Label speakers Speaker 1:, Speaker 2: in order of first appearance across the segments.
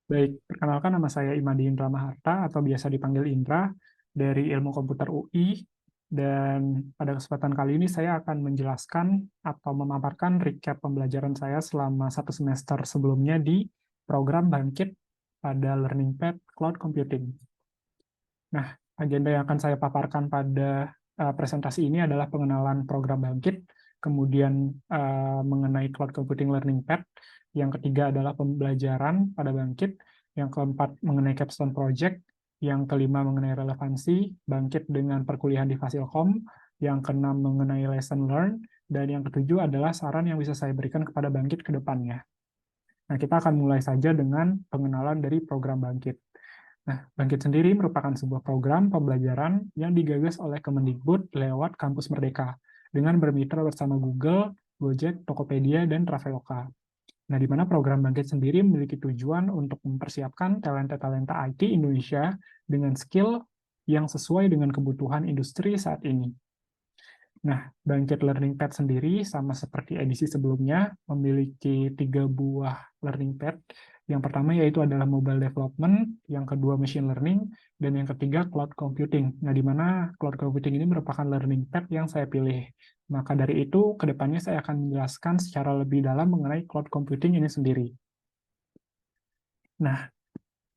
Speaker 1: Baik, perkenalkan nama saya Imadi Indra Maharta atau biasa dipanggil Indra dari Ilmu Komputer UI, dan pada kesempatan kali ini saya akan menjelaskan atau memaparkan recap pembelajaran saya selama 1 semester sebelumnya di program Bangkit pada Learning Path Cloud Computing. Nah, agenda yang akan saya paparkan pada presentasi ini adalah pengenalan program Bangkit, kemudian mengenai Cloud Computing Learning Path, yang ketiga adalah pembelajaran pada Bangkit, yang keempat mengenai capstone project, yang kelima mengenai relevansi Bangkit dengan perkuliahan di Fasilkom, yang keenam mengenai lesson learned, dan yang ketujuh adalah saran yang bisa saya berikan kepada Bangkit ke depannya. Nah, kita akan mulai saja dengan pengenalan dari program Bangkit. Nah, Bangkit sendiri merupakan sebuah program pembelajaran yang digagas oleh Kemendikbud lewat Kampus Merdeka dengan bermitra bersama Google, Gojek, Tokopedia, dan Traveloka. Nah, di mana program Bangkit sendiri memiliki tujuan untuk mempersiapkan talenta-talenta IT Indonesia dengan skill yang sesuai dengan kebutuhan industri saat ini. Nah, Bangkit Learning Path sendiri sama seperti edisi sebelumnya memiliki 3 buah learning path. Yang pertama yaitu adalah mobile development, yang kedua machine learning, dan yang ketiga cloud computing. Nah, di mana cloud computing ini merupakan learning path yang saya pilih. Maka dari itu, ke depannya saya akan menjelaskan secara lebih dalam mengenai cloud computing ini sendiri. Nah,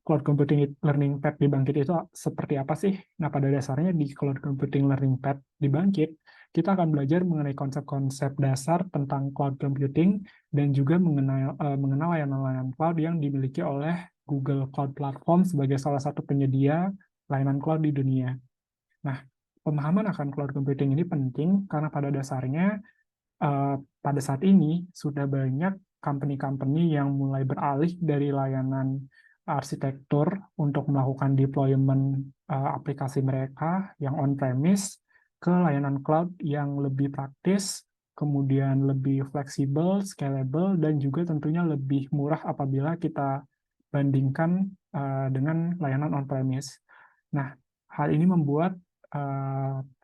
Speaker 1: Cloud Computing Learning Path di Bangkit itu seperti apa sih? Nah, pada dasarnya di Cloud Computing Learning Path di Bangkit, kita akan belajar mengenai konsep-konsep dasar tentang cloud computing dan juga mengenal layanan-layanan cloud yang dimiliki oleh Google Cloud Platform sebagai salah satu penyedia layanan cloud di dunia. Nah, pemahaman akan cloud computing ini penting karena pada dasarnya pada saat ini sudah banyak company-company yang mulai beralih dari layanan arsitektur untuk melakukan deployment aplikasi mereka yang on-premise ke layanan cloud yang lebih praktis, kemudian lebih fleksibel, scalable, dan juga tentunya lebih murah apabila kita bandingkan dengan layanan on-premise. Nah, hal ini membuat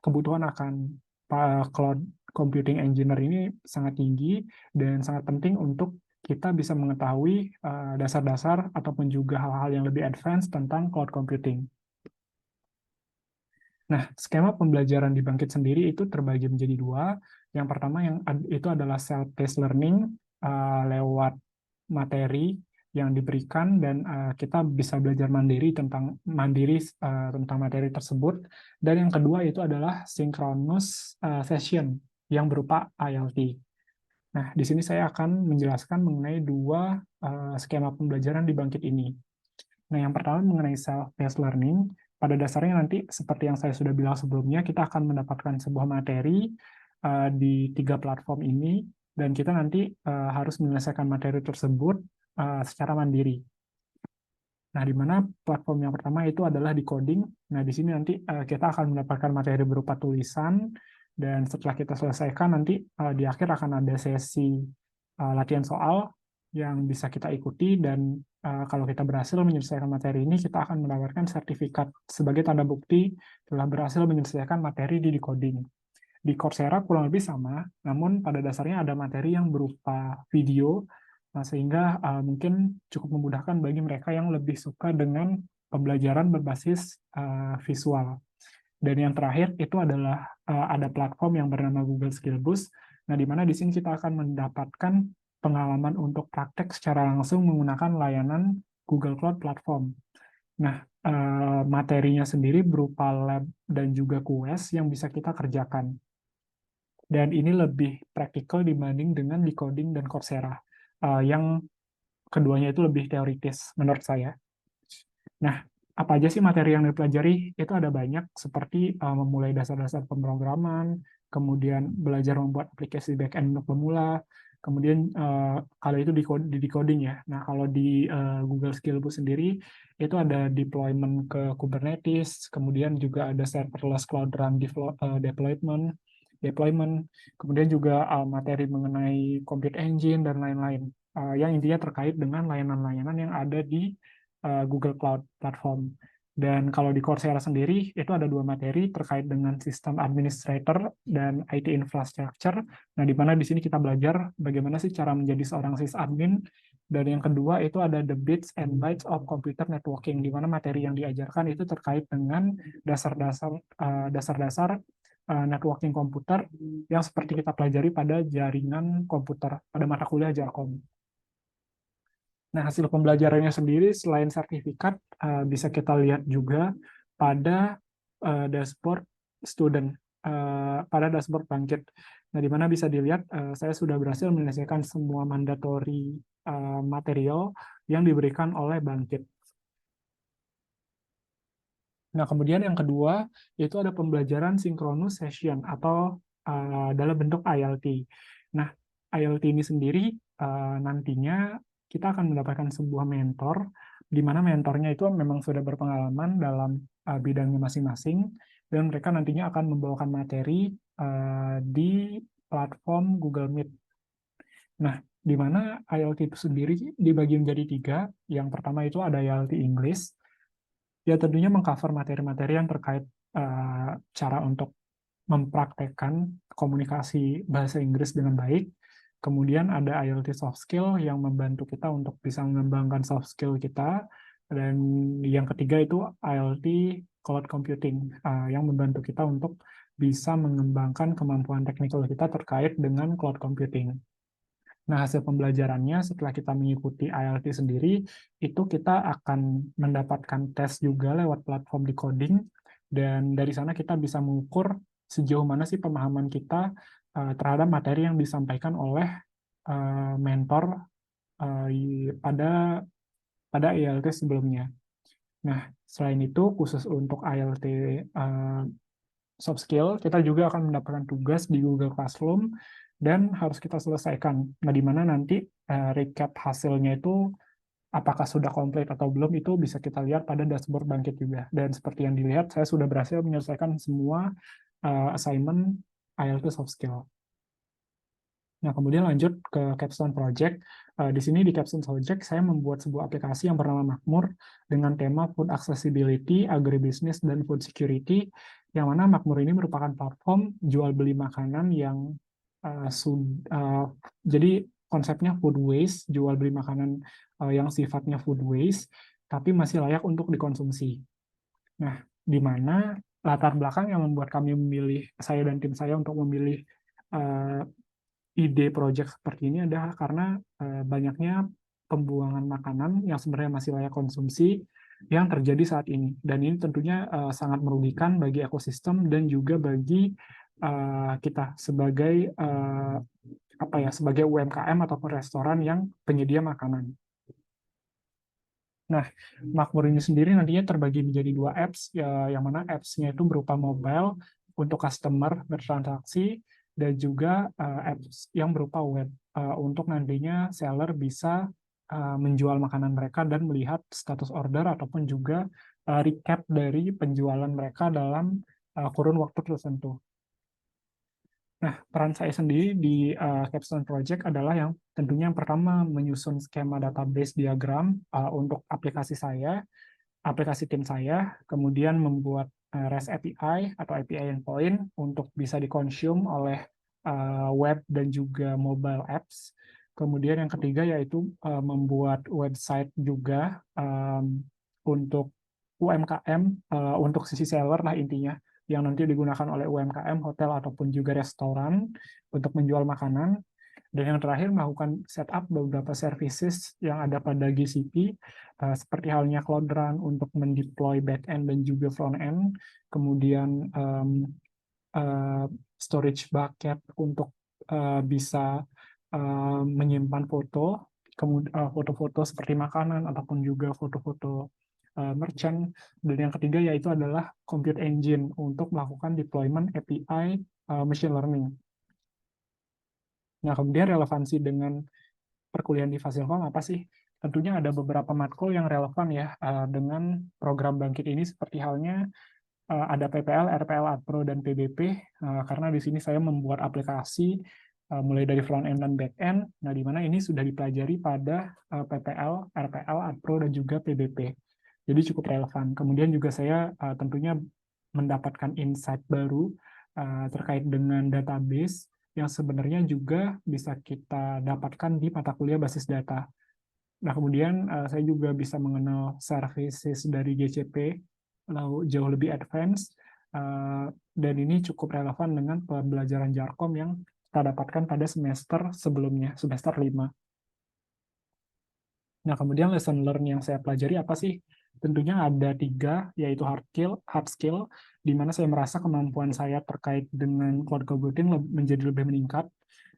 Speaker 1: kebutuhan akan cloud computing engineer ini sangat tinggi dan sangat penting untuk kita bisa mengetahui dasar-dasar ataupun juga hal-hal yang lebih advance tentang cloud computing. Nah, skema pembelajaran di Bangkit sendiri itu terbagi menjadi 2. Yang pertama itu adalah self-paced learning lewat materi yang diberikan dan kita bisa belajar tentang materi tersebut. Dan yang kedua itu adalah synchronous session yang berupa ILT. Nah, di sini saya akan menjelaskan mengenai 2 skema pembelajaran di Bangkit ini. Nah, yang pertama mengenai self-paced learning, pada dasarnya nanti seperti yang saya sudah bilang sebelumnya, kita akan mendapatkan sebuah materi di 3 platform ini, dan kita nanti harus menyelesaikan materi tersebut secara mandiri. Nah, di mana platform yang pertama itu adalah decoding. Nah, di sini nanti kita akan mendapatkan materi berupa tulisan, dan setelah kita selesaikan nanti di akhir akan ada sesi latihan soal yang bisa kita ikuti, dan kalau kita berhasil menyelesaikan materi ini, kita akan mendapatkan sertifikat sebagai tanda bukti telah berhasil menyelesaikan materi di decoding. Di Coursera kurang lebih sama, namun pada dasarnya ada materi yang berupa video, sehingga mungkin cukup memudahkan bagi mereka yang lebih suka dengan pembelajaran berbasis visual. Dan yang terakhir itu adalah ada platform yang bernama Google Skill Boost. Nah, di mana di sini kita akan mendapatkan pengalaman untuk praktek secara langsung menggunakan layanan Google Cloud Platform. Nah, materinya sendiri berupa lab dan juga kues yang bisa kita kerjakan. Dan ini lebih praktikal dibanding dengan decoding dan Coursera, yang keduanya itu lebih teoritis menurut saya. Nah, apa aja sih materi yang dipelajari? Itu ada banyak, seperti memulai dasar-dasar pemrograman, kemudian belajar membuat aplikasi back-end untuk pemula, kemudian kalau itu di decoding ya. Nah, kalau di Google Skill Boost sendiri, itu ada deployment ke Kubernetes, kemudian juga ada serverless cloud run deployment, kemudian juga materi mengenai compute engine, dan lain-lain. Yang intinya terkait dengan layanan-layanan yang ada di Google Cloud Platform. Dan kalau di Coursera sendiri, itu ada 2 materi terkait dengan sistem administrator dan IT infrastructure. Nah, di mana di sini kita belajar bagaimana sih cara menjadi seorang sysadmin, Dan yang kedua itu ada the bits and bytes of computer networking, di mana materi yang diajarkan itu terkait dengan dasar-dasar networking komputer yang seperti kita pelajari pada jaringan komputer, pada mata kuliah Jarkom. Nah, hasil pembelajarannya sendiri selain sertifikat, bisa kita lihat juga pada dashboard student, pada dashboard Bangkit. Nah, di mana bisa dilihat saya sudah berhasil menyelesaikan semua mandatory material yang diberikan oleh Bangkit. Nah, kemudian yang kedua, itu ada pembelajaran synchronous session atau dalam bentuk ILT. Nah, ILT ini sendiri nantinya kita akan mendapatkan sebuah mentor, di mana mentornya itu memang sudah berpengalaman dalam bidangnya masing-masing, dan mereka nantinya akan membawakan materi di platform Google Meet. Nah, di mana ILT itu sendiri dibagi menjadi 3. Yang pertama itu ada ILT English, ya tentunya mengcover materi-materi yang terkait cara untuk mempraktekkan komunikasi bahasa Inggris dengan baik. Kemudian ada IELTS soft skill yang membantu kita untuk bisa mengembangkan soft skill kita. Dan yang ketiga itu IELTS cloud computing yang membantu kita untuk bisa mengembangkan kemampuan teknikal kita terkait dengan cloud computing. Nah, hasil pembelajarannya setelah kita mengikuti IELTS sendiri, itu kita akan mendapatkan tes juga lewat platform decoding, dan dari sana kita bisa mengukur sejauh mana sih pemahaman kita terhadap materi yang disampaikan oleh mentor pada IELTS sebelumnya. Nah, selain itu, khusus untuk IELTS soft skill, kita juga akan mendapatkan tugas di Google Classroom dan harus kita selesaikan. Nah, di mana nanti recap hasilnya itu apakah sudah komplit atau belum itu bisa kita lihat pada dashboard Bangkit juga. Dan seperti yang dilihat, saya sudah berhasil menyelesaikan semua assignment IELTS soft skill. Nah, kemudian lanjut ke Capstone Project. Di sini di Capstone Project, saya membuat sebuah aplikasi yang bernama Makmur dengan tema Food Accessibility, Agribusiness, dan Food Security, yang mana Makmur ini merupakan platform jual beli makanan yang jadi konsepnya food waste, jual beli makanan yang sifatnya food waste, tapi masih layak untuk dikonsumsi. Nah, di mana latar belakang yang membuat kami memilih, saya dan tim saya untuk memilih ide project seperti ini adalah karena banyaknya pembuangan makanan yang sebenarnya masih layak konsumsi yang terjadi saat ini. Dan ini tentunya sangat merugikan bagi ekosistem dan juga bagi kita sebagai sebagai UMKM ataupun restoran yang penyedia makanan. Nah, Makmur ini sendiri nantinya terbagi menjadi 2 apps, yang mana apps-nya itu berupa mobile untuk customer bertransaksi, dan juga apps yang berupa web untuk nantinya seller bisa menjual makanan mereka dan melihat status order ataupun juga recap dari penjualan mereka dalam kurun waktu tertentu. Nah, peran saya sendiri di Capstone Project adalah yang tentunya yang pertama menyusun skema database diagram untuk aplikasi saya, aplikasi tim saya, kemudian membuat REST API atau API endpoint untuk bisa dikonsum oleh web dan juga mobile apps. Kemudian yang ketiga yaitu membuat website juga untuk UMKM, untuk sisi seller lah intinya, yang nanti digunakan oleh UMKM, hotel, ataupun juga restoran untuk menjual makanan. Dan yang terakhir, melakukan setup beberapa services yang ada pada GCP, seperti halnya Cloud Run untuk mendeploy back-end dan juga front-end, kemudian storage bucket untuk bisa menyimpan foto, kemudian foto-foto seperti makanan, ataupun juga foto-foto merchant. Dan yang ketiga yaitu adalah Compute Engine untuk melakukan deployment API machine learning. Nah, kemudian relevansi dengan perkuliahan di Fasilkom apa sih? Tentunya ada beberapa matkul yang relevan ya dengan program Bangkit ini, seperti halnya ada PPL, RPL, AdPro, dan PBP, karena di sini saya membuat aplikasi mulai dari front-end dan back-end, nah di mana ini sudah dipelajari pada PPL, RPL, AdPro, dan juga PBP. Jadi cukup relevan. Kemudian juga saya tentunya mendapatkan insight baru terkait dengan database yang sebenarnya juga bisa kita dapatkan di mata kuliah basis data. Nah, kemudian saya juga bisa mengenal services dari GCP lalu jauh lebih advance, dan ini cukup relevan dengan pembelajaran Jarkom yang kita dapatkan pada semester sebelumnya, semester 5. Nah, kemudian lesson learn yang saya pelajari apa sih? Tentunya ada 3, yaitu hard skill, di mana saya merasa kemampuan saya terkait dengan cloud computing menjadi lebih meningkat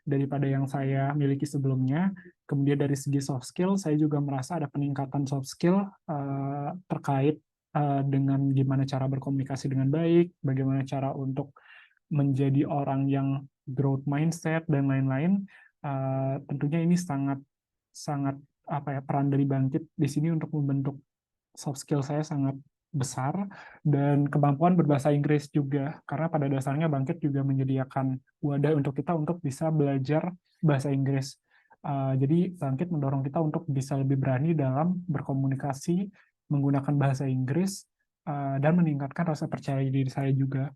Speaker 1: daripada yang saya miliki sebelumnya. Kemudian dari segi soft skill, saya juga merasa ada peningkatan soft skill terkait dengan gimana cara berkomunikasi dengan baik, bagaimana cara untuk menjadi orang yang growth mindset, dan lain-lain. Tentunya ini sangat sangat apa ya, peran dari Bangkit di sini untuk membentuk soft skill saya sangat besar, dan kemampuan berbahasa Inggris juga, karena pada dasarnya Bangkit juga menyediakan wadah untuk kita untuk bisa belajar bahasa Inggris. Jadi Bangkit mendorong kita untuk bisa lebih berani dalam berkomunikasi menggunakan bahasa Inggris, dan meningkatkan rasa percaya diri saya juga.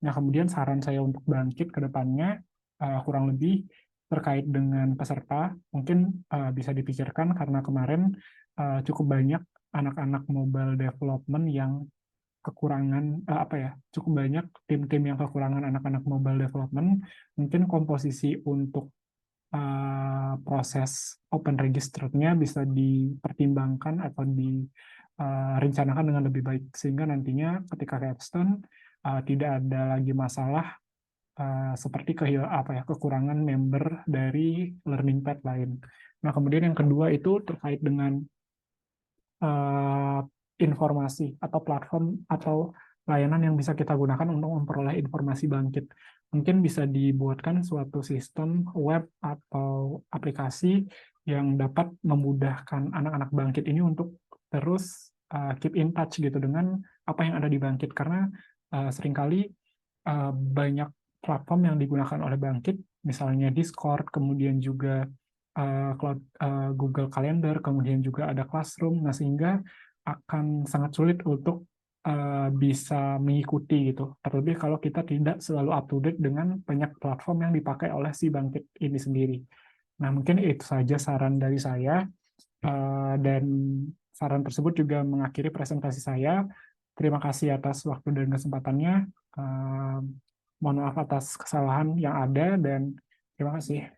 Speaker 1: Nah, kemudian saran saya untuk Bangkit ke depannya kurang lebih terkait dengan peserta, mungkin bisa dipikirkan karena kemarin cukup banyak anak-anak mobile development yang kekurangan, apa ya, cukup banyak tim-tim yang kekurangan anak-anak mobile development. Mungkin komposisi untuk proses open register-nya bisa dipertimbangkan atau direncanakan dengan lebih baik, sehingga nantinya ketika capstone tidak ada lagi masalah seperti kekurangan member dari learning pad lain. Nah, kemudian yang kedua itu terkait dengan uh, informasi atau platform atau layanan yang bisa kita gunakan untuk memperoleh informasi Bangkit. Mungkin bisa dibuatkan suatu sistem web atau aplikasi yang dapat memudahkan anak-anak Bangkit ini untuk terus keep in touch gitu dengan apa yang ada di Bangkit, karena seringkali banyak platform yang digunakan oleh Bangkit, misalnya Discord, kemudian juga Google Calendar, kemudian juga ada Classroom. Nah, sehingga akan sangat sulit untuk bisa mengikuti gitu. Terlebih kalau kita tidak selalu up to date dengan banyak platform yang dipakai oleh si Bangkit ini sendiri. Nah, mungkin itu saja saran dari saya, dan saran tersebut juga mengakhiri presentasi saya. Terima kasih atas waktu dan kesempatannya. Mohon maaf atas kesalahan yang ada, dan terima kasih.